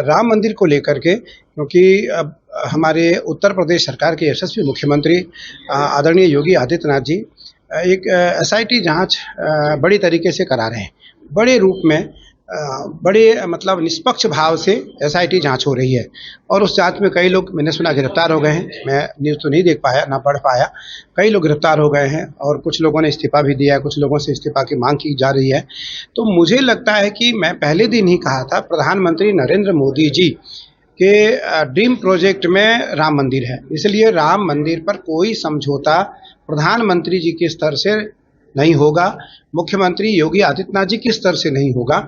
राम मंदिर को लेकर के, क्योंकि अब हमारे उत्तर प्रदेश सरकार के यशस्वी मुख्यमंत्री आदरणीय योगी आदित्यनाथ जी एक एसआईटी जांच बड़ी तरीके से करा रहे हैं। बड़े रूप में बड़े मतलब निष्पक्ष भाव से एसआईटी जांच हो रही है और उस जांच में कई लोग मैंने सुना गिरफ्तार हो गए हैं। मैं न्यूज़ तो नहीं देख पाया, ना पढ़ पाया। कई लोग गिरफ्तार हो गए हैं और कुछ लोगों ने इस्तीफा भी दिया है, कुछ लोगों से इस्तीफा की मांग की जा रही है। तो मुझे लगता है कि मैं पहले दिन ही कहा था, प्रधानमंत्री नरेंद्र मोदी जी के ड्रीम प्रोजेक्ट में राम मंदिर है, इसलिए राम मंदिर पर कोई समझौता प्रधानमंत्री जी के स्तर से नहीं होगा, मुख्यमंत्री योगी आदित्यनाथ जी के स्तर से नहीं होगा।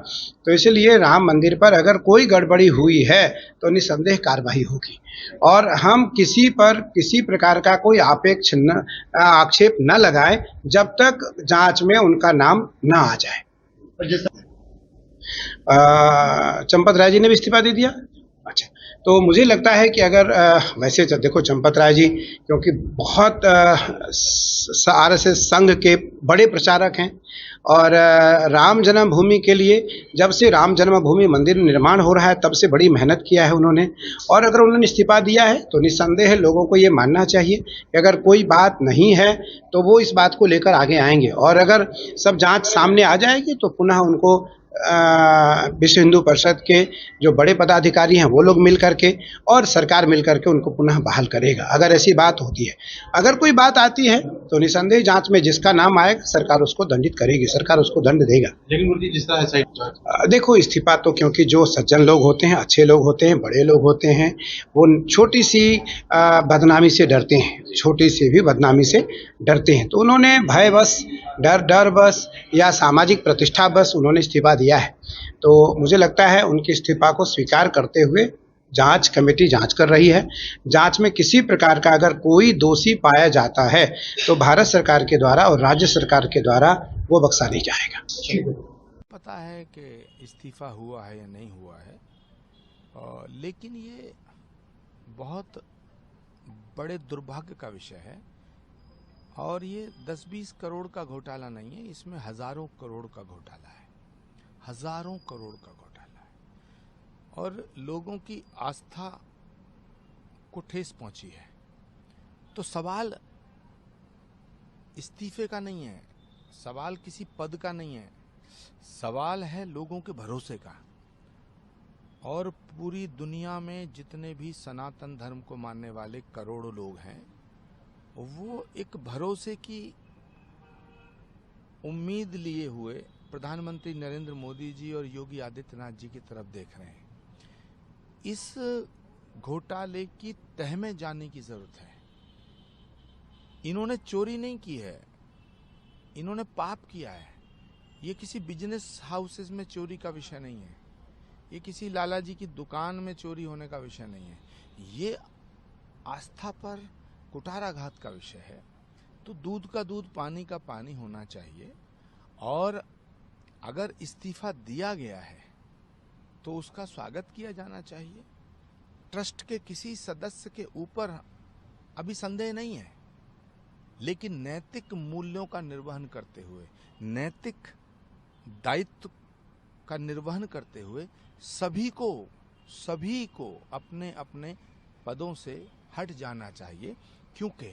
तो इसलिए राम मंदिर पर अगर कोई गड़बड़ी हुई है तो निसंदेह कार्रवाई होगी और हम किसी पर किसी प्रकार का कोई आक्षेप न लगाएं जब तक जांच में उनका नाम न आ जाए। चंपत राय जी ने भी इस्तीफा दे दिया। अच्छा, तो मुझे लगता है कि अगर वैसे देखो, चंपत राय जी क्योंकि बहुत आरएसएस संघ के बड़े प्रचारक हैं और राम जन्मभूमि के लिए जब से राम जन्मभूमि मंदिर निर्माण हो रहा है तब से बड़ी मेहनत किया है उन्होंने। और अगर उन्होंने इस्तीफा दिया है तो निस्संदेह लोगों को ये मानना चाहिए कि अगर कोई बात नहीं है तो वो इस बात को लेकर आगे आएंगे और अगर सब जांच सामने आ जाएगी तो पुनः उनको विश्व हिंदू परिषद के जो बड़े पदाधिकारी हैं वो लोग मिल करके और सरकार मिल करके उनको पुनः बहाल करेगा, अगर ऐसी बात होती है। अगर कोई बात आती है तो निसंदेह जांच में जिसका नाम आएगा सरकार उसको दंडित करेगी, सरकार उसको दंड देगा। लेकिन मुर्गी जिस तरह देखो, इस्तीफा तो क्योंकि जो सज्जन लोग होते हैं, अच्छे लोग होते हैं, बड़े लोग होते हैं, वो छोटी सी बदनामी से डरते हैं, छोटी सी भी बदनामी से डरते हैं। तो उन्होंने भय बस, डर बस या सामाजिक प्रतिष्ठा बस उन्होंने इस्तीफा दिया है। तो मुझे लगता है उनके इस्तीफा को स्वीकार करते हुए जांच कमेटी जांच कर रही है। जांच में किसी प्रकार का अगर कोई दोषी पाया जाता है तो भारत सरकार के द्वारा और राज्य सरकार के द्वारा वो बख्शा नहीं जाएगा। पता है कि इस्तीफा हुआ है या नहीं हुआ है, लेकिन ये बहुत बड़े दुर्भाग्य का विषय है और ये 10-20 करोड़ का घोटाला नहीं है, इसमें हजारों करोड़ का घोटाला है, हजारों करोड़ का घोटाला है और लोगों की आस्था को ठेस पहुंची है। तो सवाल इस्तीफे का नहीं है, सवाल किसी पद का नहीं है, सवाल है लोगों के भरोसे का। और पूरी दुनिया में जितने भी सनातन धर्म को मानने वाले करोड़ों लोग हैं, वो एक भरोसे की उम्मीद लिए हुए प्रधानमंत्री नरेंद्र मोदी जी और योगी आदित्यनाथ जी की तरफ देख रहे हैं। इस घोटाले की तह में जाने की जरूरत है। इन्होंने चोरी नहीं की है, इन्होंने पाप किया है। ये किसी बिजनेस हाउसेस में चोरी का विषय नहीं है, ये किसी लाला जी की दुकान में चोरी होने का विषय नहीं है, ये आस्था पर कुठाराघात का विषय है। तो दूध का दूध, पानी का पानी होना चाहिए और अगर इस्तीफा दिया गया है तो उसका स्वागत किया जाना चाहिए। ट्रस्ट के किसी सदस्य के ऊपर अभी संदेह नहीं है, लेकिन नैतिक मूल्यों का निर्वहन करते हुए, नैतिक दायित्व का निर्वहन करते हुए सभी को अपने अपने पदों से हट जाना चाहिए, क्योंकि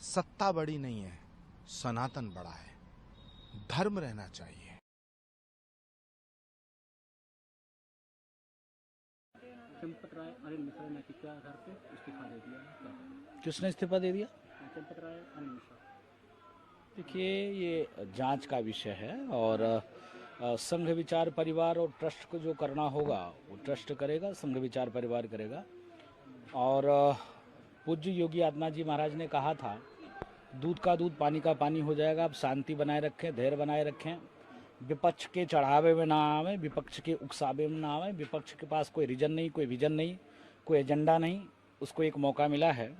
सत्ता बड़ी नहीं है, सनातन बड़ा है, धर्म रहना चाहिए। चंपत राय अनिल मिश्रा ने क्या घर पे इस्तीफा दे दिया? किसने इस्तीफा दे दिया? चंपत राय अनिल मिश्रा। देखिए, ये जांच का विषय है और संघ विचार परिवार और ट्रस्ट को जो करना होगा वो ट्रस्ट करेगा, संघ विचार परिवार करेगा। और पूज्य योगी आदित्यनाथ जी महाराज ने कहा था, दूध का दूध, पानी का पानी हो जाएगा। आप शांति बनाए रखें, धैर्य बनाए रखें, विपक्ष के चढ़ावे में ना आवे, विपक्ष के उकसावे में ना आवे। विपक्ष के पास कोई रीजन नहीं, कोई विजन नहीं, कोई एजेंडा नहीं। उसको एक मौका मिला है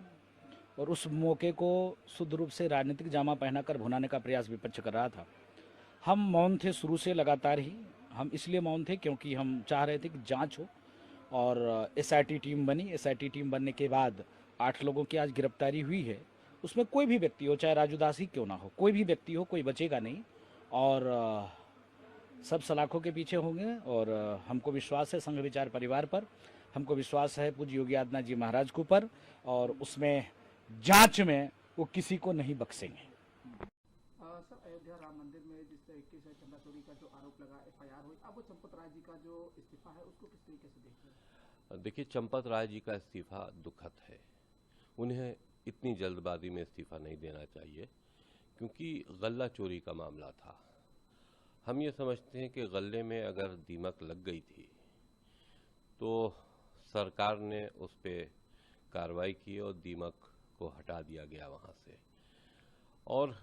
और उस मौके को शुद्ध रूप से राजनीतिक जामा पहनाकर भुनाने का प्रयास विपक्ष कर रहा था। हम मौन थे शुरू से, लगातार ही हम इसलिए मौन थे क्योंकि हम चाह रहे थे कि जांच हो और एसआईटी टीम बनी। एसआईटी टीम बनने के बाद 8 लोगों की आज गिरफ्तारी हुई है। उसमें कोई भी व्यक्ति हो, चाहे राजू दास ही क्यों ना हो, कोई भी व्यक्ति हो, कोई बचेगा नहीं। और सब सलाखों के पीछे होंगे और हमको विश्वास है संघ विचार परिवार पर, हमको विश्वास है पूज्य योगी आदित्यनाथ जी महाराज के ऊपर, और उसमें जांच में वो किसी को नहीं बख्शेंगे। सर, अयोध्या राम मंदिर में जिस तरीके से चंदा चोरी का जो आरोप लगा, एफआईआर हुई, अब वो चंपत राय जी का जो इस्तीफा है उसको किस तरीके से देखते हैं? देखिए, चंपत राय जी का इस्तीफा दुखद है। उन्हें इतनी जल्दबाजी में इस्तीफा नहीं देना चाहिए, क्योंकि गल्ला चोरी का मामला था। हम ये समझते हैं कि गल्ले में अगर दीमक लग गई थी तो सरकार ने उस पर कार्रवाई की और दीमक को हटा दिया गया वहाँ से। और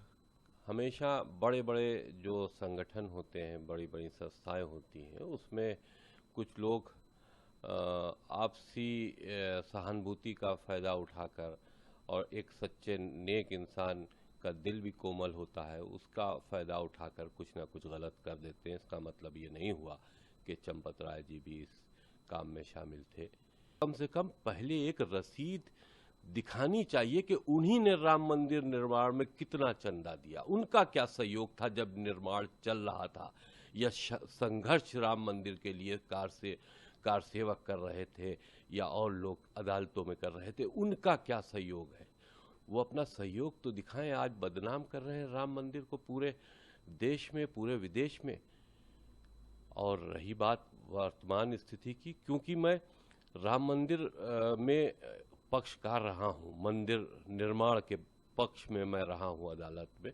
हमेशा बड़े बड़े जो संगठन होते हैं, बड़ी बड़ी संस्थाएं होती हैं, उसमें कुछ लोग आपसी सहानुभूति का फ़ायदा उठाकर और एक सच्चे नेक इंसान का दिल भी कोमल होता है, उसका फ़ायदा उठाकर कुछ ना कुछ गलत कर देते हैं। इसका मतलब ये नहीं हुआ कि चंपत राय जी भी इस काम में शामिल थे। कम से कम पहले एक रसीद दिखानी चाहिए कि उन्हीं ने राम मंदिर निर्माण में कितना चंदा दिया, उनका क्या सहयोग था जब निर्माण चल रहा था, या संघर्ष राम मंदिर के लिए कार सेवक कर रहे थे या और लोग अदालतों में कर रहे थे, उनका क्या सहयोग है। वो अपना सहयोग तो दिखाएं। आज बदनाम कर रहे हैं राम मंदिर को पूरे देश में, पूरे विदेश में। और रही बात वर्तमान स्थिति की, क्योंकि मैं राम मंदिर में पक्षकार रहा हूं, मंदिर निर्माण के पक्ष में मैं रहा हूं अदालत में,